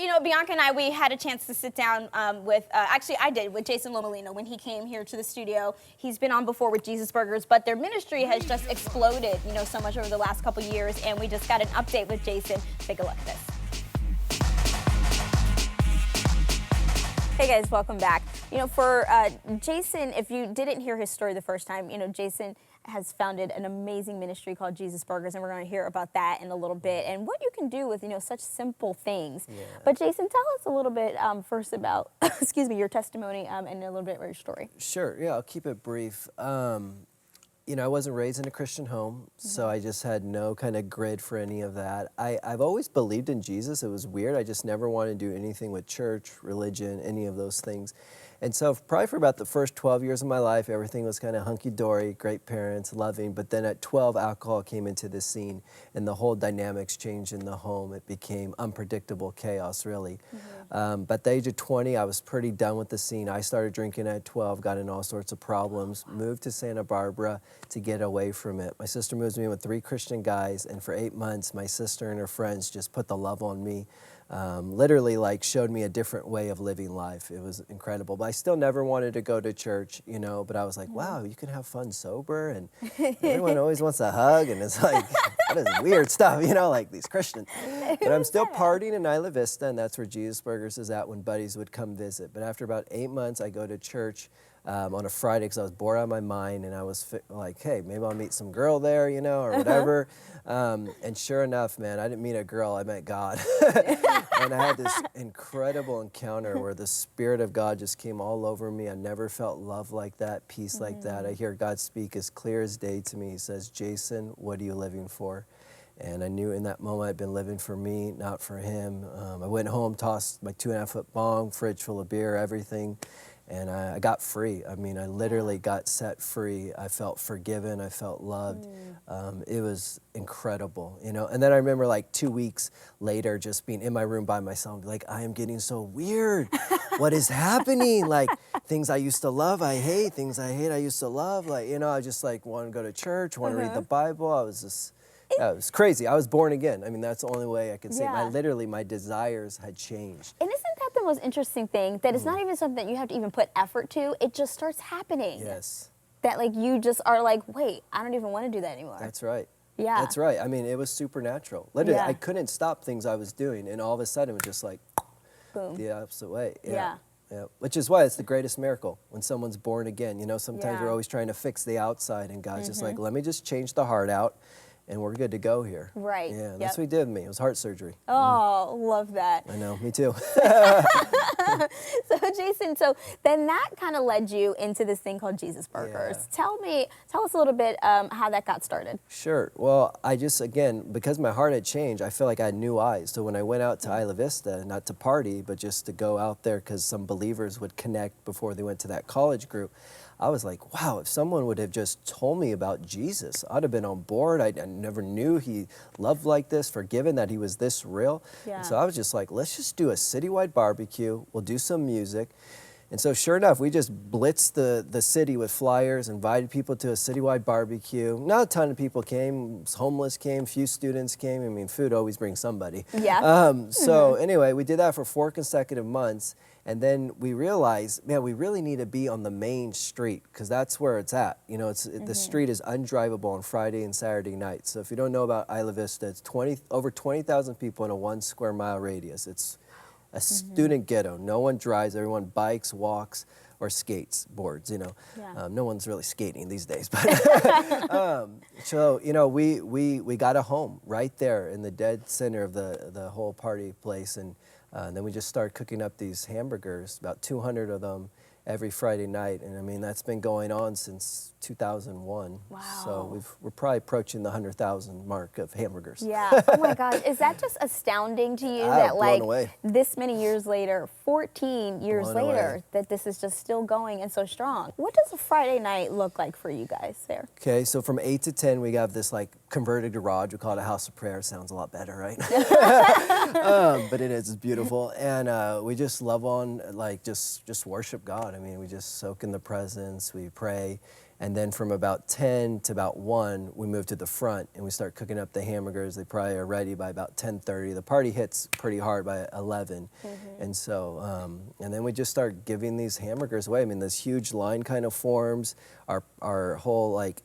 know, Bianca and I, we had a chance to sit down with, actually I did, with Jason Lomelino when he came here to the studio. He's been on before with Jesus Burgers, but their ministry has just exploded, you know, so much over the last couple years, and we just got an update with Jason. Take a look at this. Hey guys, welcome back. You know, for Jason, if you didn't hear his story the first time, you know, Jason has founded an amazing ministry called Jesus Burgers, and we're going to hear about that in a little bit and what you can do with, you know, such simple things. Yeah. But Jason, tell us a little bit first about, excuse me, your testimony and a little bit about your story. Sure, yeah, I'll keep it brief. You know, I wasn't raised in a Christian home, so I just had no kind of grid for any of that. I've always believed in Jesus. It was weird. I just never wanted to do anything with church, religion, any of those things. And so probably for about the first 12 years of my life, everything was kind of hunky-dory, great parents, loving. But then at 12, alcohol came into the scene, and the whole dynamics changed in the home. It became unpredictable chaos, really. But at the age of 20, I was pretty done with the scene. I started drinking at 12, got in all sorts of problems, moved to Santa Barbara to get away from it. My sister moved me in with 3 Christian guys, and for 8 months, my sister and her friends just put the love on me. Literally like showed me a different way of living life. It was incredible. But I still never wanted to go to church, you know, but I was like, wow, you can have fun sober, and everyone always wants a hug, and it's like, that is weird stuff, you know, like these Christians. But I'm still partying in Isla Vista, and that's where Jesus Burgers is at when buddies would come visit. But after about 8 months, I go to church on a Friday because I was bored out of my mind, and I was like, hey, maybe I'll meet some girl there, you know, or whatever. And sure enough, man, I didn't meet a girl, I met God. And I had this incredible encounter where the Spirit of God just came all over me. I never felt love like that, peace like that. I hear God speak as clear as day to me. He says, Jason, what are you living for? And I knew in that moment I'd been living for me, not for him. I went home, tossed my 2.5-foot bong, fridge full of beer, everything. And I got free. I mean, I literally got set free. I felt forgiven. I felt loved. It was incredible, you know. And then I remember like 2 weeks later just being in my room by myself, like, I am getting so weird. What is happening? Like, things I used to love, I hate. Things I hate, I used to love. Like, you know, I just like want to go to church, want to read the Bible. I was just, yeah, it was crazy. I was born again. I mean, that's the only way I could say it. Literally, my desires had changed. And isn't that the most interesting thing? That it's not even something that you have to even put effort to. It just starts happening. Yes. That like you just are like, wait, I don't even want to do that anymore. That's right. Yeah. That's right. I mean, it was supernatural. Literally, I couldn't stop things I was doing, and all of a sudden it was just like, boom, the opposite way. Yeah. Which is why it's the greatest miracle when someone's born again. You know, sometimes we're always trying to fix the outside, and God's just like, let me just change the heart out, and we're good to go here. Right. Yeah, that's what he did with me. It was heart surgery. Oh, love that. I know, me too. So Jason, so then that kind of led you into this thing called Jesus Burgers. Tell us a little bit how that got started. Sure. Well, I just, again, because my heart had changed, I feel like I had new eyes. So when I went out to Isla Vista, not to party, but just to go out there because some believers would connect before they went to that college group, I was like, wow, if someone would have just told me about Jesus, I'd have been on board. I never knew he loved like this, forgiven, that he was this real. And so I was just like, let's just do a citywide barbecue. We'll do some music. And so sure enough, we just blitzed the city with flyers, invited people to a citywide barbecue. Not a ton of people came, homeless came, few students came. I mean, food always brings somebody. So anyway, we did that for 4 consecutive months. And then we realized, man, we really need to be on the main street because that's where it's at. You know, the street is undrivable on Friday and Saturday nights. So if you don't know about Isla Vista, it's over 20,000 people in a 1 square mile radius. It's a student ghetto. No one drives. Everyone bikes, walks, or skates, boards, you know. No one's really skating these days. But so, you know, we got a home right there in the dead center of the whole party place. And then we just started cooking up these hamburgers, about 200 of them every Friday night. And I mean, that's been going on since 2001. Wow. So we're probably approaching the 100,000 mark of hamburgers. Yeah. Oh my gosh. Is that just astounding to you that like this many years later, 14 years later, that this is just still going and so strong? What does a Friday night look like for you guys there? Okay, so from 8 to 10, we have this like converted garage. We call it a house of prayer. Sounds a lot better, right? But it is, it's beautiful. And we just love on, like, just worship God. I mean, we just soak in the presence, we pray. And then from about 10 to about 1, we move to the front and we start cooking up the hamburgers. They probably are ready by about 10:30. The party hits pretty hard by 11. And so, and then we just start giving these hamburgers away. I mean, this huge line kind of forms. Our whole like,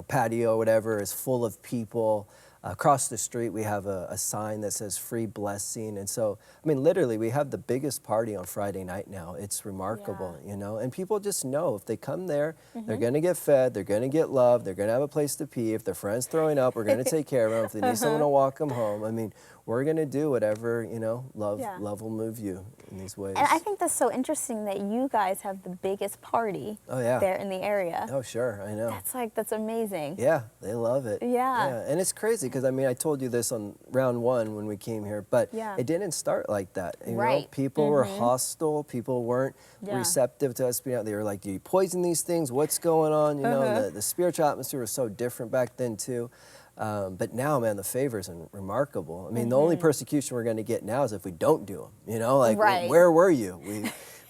patio or whatever is full of people. Across the street, we have a sign that says free blessing. And so, I mean, literally, we have the biggest party on Friday night now. It's remarkable, and people just know if they come there, they're going to get fed, they're going to get loved, they're going to have a place to pee. If their friend's throwing up, we're going to take care of them. If they need someone to walk them home, I mean, we're going to do whatever, love will move you in these ways. And I think that's so interesting that you guys have the biggest party there in the area. Oh, sure, I know. That's amazing. Yeah, they love it. Yeah. And it's crazy because, I mean, I told you this on round 1 when we came here, but it didn't start like that. You know, people were hostile. People weren't receptive to us being out. They were like, do you poison these things? What's going on? You know, and the spiritual atmosphere was so different back then, too. But now, man, the favors are remarkable. I mean, the only persecution we're going to get now is if we don't do them. Like, where were you?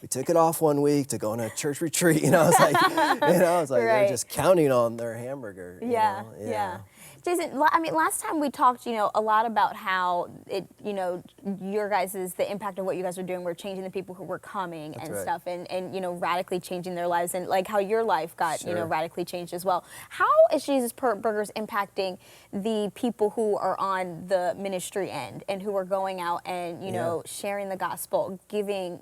We took it off 1 week to go on a church retreat. It's like, they're just counting on their hamburger. Yeah. Jason, I mean, last time we talked, a lot about how it, your guys' the impact of what you guys are doing. We're changing the people who were coming and stuff, and radically changing their lives, and like how your life got, radically changed as well. How is Jesus Burgers impacting the people who are on the ministry end and who are going out and, sharing the gospel, giving,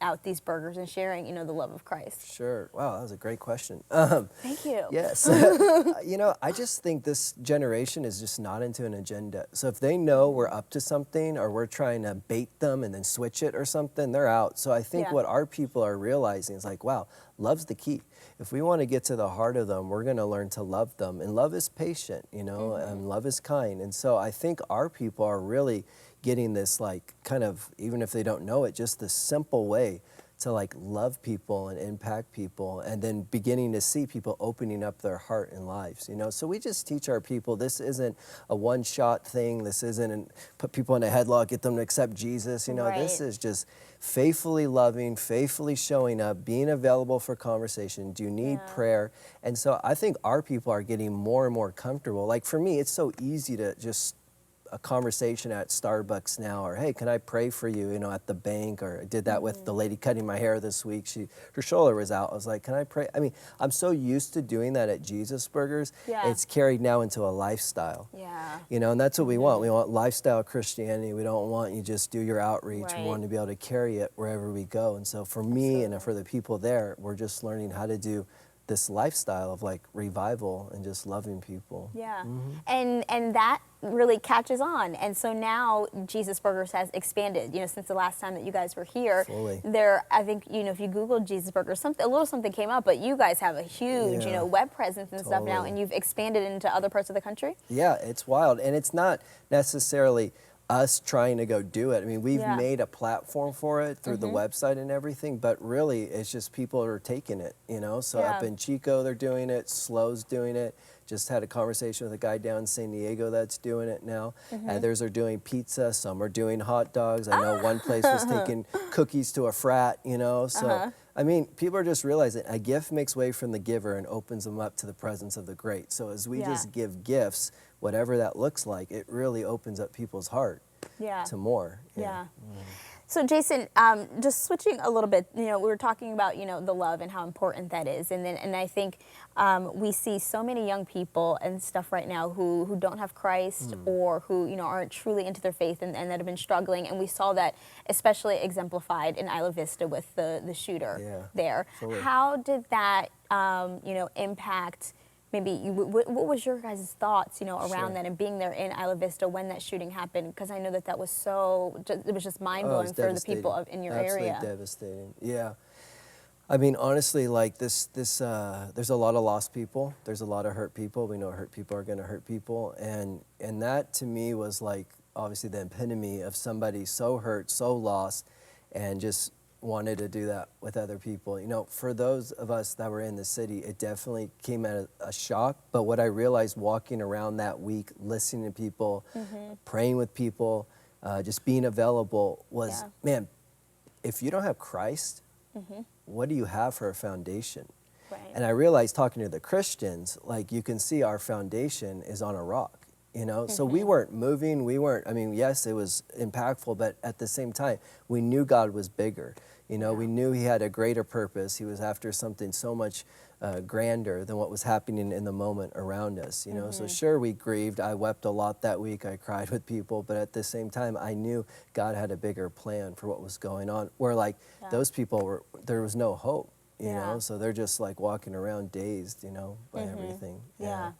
out these burgers and sharing, the love of Christ? Sure. Wow, that was a great question. Thank you. Yes. I just think this generation is just not into an agenda. So if they know we're up to something or we're trying to bait them and then switch it or something, they're out. So I think what our people are realizing is like, wow, love's the key. If we want to get to the heart of them, we're going to learn to love them. And love is patient, and love is kind. And so I think our people are really getting this, like, kind of, even if they don't know it, just this simple way to like love people and impact people, and then beginning to see people opening up their heart and lives, So we just teach our people, this isn't a one-shot thing. This isn't put people in a headlock, get them to accept Jesus. This is just faithfully loving, faithfully showing up, being available for conversation. Do you need prayer? And so I think our people are getting more and more comfortable. Like for me, it's so easy to just a conversation at Starbucks now, or hey, can I pray for you, at the bank, or I did that with the lady cutting my hair this week. Her shoulder was out. I was like, can I pray? I mean, I'm so used to doing that at Jesus Burgers. It's carried now into a lifestyle. And that's what we want. We want lifestyle Christianity. We don't want you just do your outreach. We want to be able to carry it wherever we go. And so for me and for the people there, we're just learning how to do this lifestyle of like revival and just loving people. And that really catches on, and so now Jesus Burgers has expanded, since the last time that you guys were here. Fully. I think, if you Googled Jesus Burgers, a little something came up, but you guys have a huge, web presence and stuff now, and you've expanded into other parts of the country? Yeah, it's wild, and it's not necessarily us trying to go do it. I mean, we've made a platform for it through the website and everything, but really it's just people are taking it, So up in Chico, they're doing it. Slo's doing it. Just had a conversation with a guy down in San Diego that's doing it now. Others are doing pizza. Some are doing hot dogs. I know one place was taking cookies to a frat, So, I mean, people are just realizing a gift makes way from the giver and opens them up to the presence of the great. So as we just give gifts, whatever that looks like, it really opens up people's heart to more. So Jason, just switching a little bit, we were talking about, the love and how important that is. And I think we see so many young people and stuff right now who don't have Christ or who, aren't truly into their faith and that have been struggling. And we saw that especially exemplified in Isla Vista with the shooter there. Fully. How did that, impact maybe what was your guys' thoughts, around that and being there in Isla Vista when that shooting happened? Because I know that was it was just mind-blowing for the people in your area. Absolutely devastating. Yeah. I mean, honestly, like this, there's a lot of lost people. There's a lot of hurt people. We know hurt people are going to hurt people. And that to me was like, obviously the epitome of somebody so hurt, so lost, and just wanted to do that with other people. For those of us that were in the city, it definitely came at a shock. But what I realized walking around that week, listening to people, praying with people, just being available was, man, if you don't have Christ, what do you have for a foundation? Right. And I realized talking to the Christians, like you can see our foundation is on a rock. So we weren't moving, I mean, yes, it was impactful, but at the same time, we knew God was bigger. We knew he had a greater purpose. He was after something so much grander than what was happening in the moment around us. So sure, we grieved. I wept a lot that week. I cried with people, but at the same time, I knew God had a bigger plan for what was going on. Where like those people there was no hope. So they're just like walking around dazed, by everything. Yeah.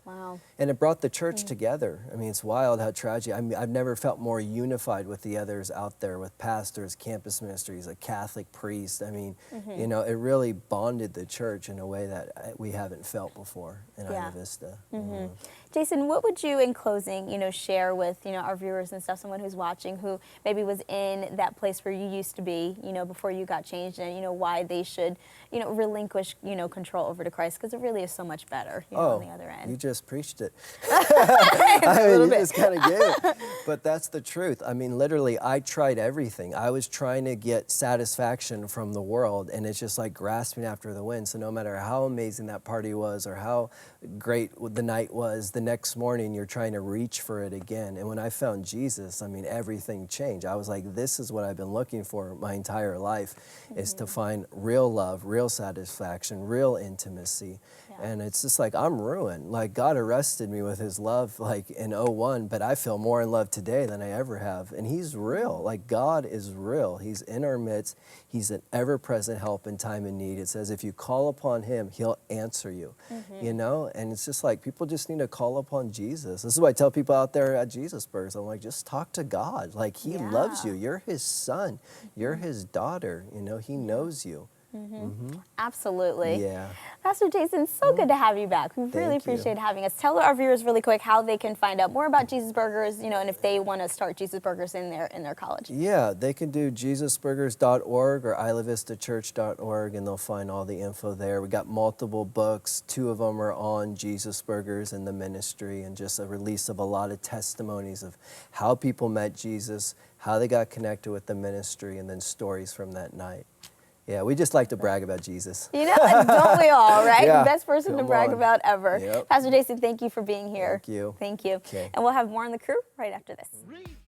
Wow. And it brought the church together. I mean, it's wild how tragic. I mean, I've never felt more unified with the others out there, with pastors, campus ministries, a Catholic priest. I mean, it really bonded the church in a way that we haven't felt before in Isla Vista. Jason, what would you, in closing, share with, our viewers and stuff, someone who's watching who maybe was in that place where you used to be, before you got changed, and, why they should, relinquish, control over to Christ, because it really is so much better, on the other end. You just preached it. I mean, you just kind of gave it. But that's the truth. I mean, literally, I tried everything. I was trying to get satisfaction from the world, and it's just like grasping after the wind. So no matter how amazing that party was or how great the night was, the next morning you're trying to reach for it again. And when I found Jesus, I mean, everything changed. I was like, this is what I've been looking for my entire life, is to find real love, real satisfaction, real intimacy. And it's just like, I'm ruined. Like, God arrested me with his love, like, in '01, but I feel more in love today than I ever have. And he's real. Like, God is real. He's in our midst. He's an ever-present help in time of need. It says if you call upon him, he'll answer you, And it's just like, people just need to call upon Jesus. This is what I tell people out there at Jesus Burgers. I'm like, just talk to God. Like, he loves you. You're his son. You're his daughter. He knows you. Absolutely. Yeah. Pastor Jason, so good to have you back. We really appreciate having us. Tell our viewers really quick how they can find out more about Jesus Burgers, and if they want to start Jesus Burgers in their college. Yeah, they can do jesusburgers.org or ilavistachurch.org, and they'll find all the info there. We got multiple books. 2 of them are on Jesus Burgers and the ministry, and just a release of a lot of testimonies of how people met Jesus, how they got connected with the ministry, and then stories from that night. Yeah, we just like to brag about Jesus. Don't we all, right? Yeah, Best person to brag about ever. Yep. Pastor Jason, thank you for being here. Thank you. Thank you. Okay. And we'll have more on the crew right after this.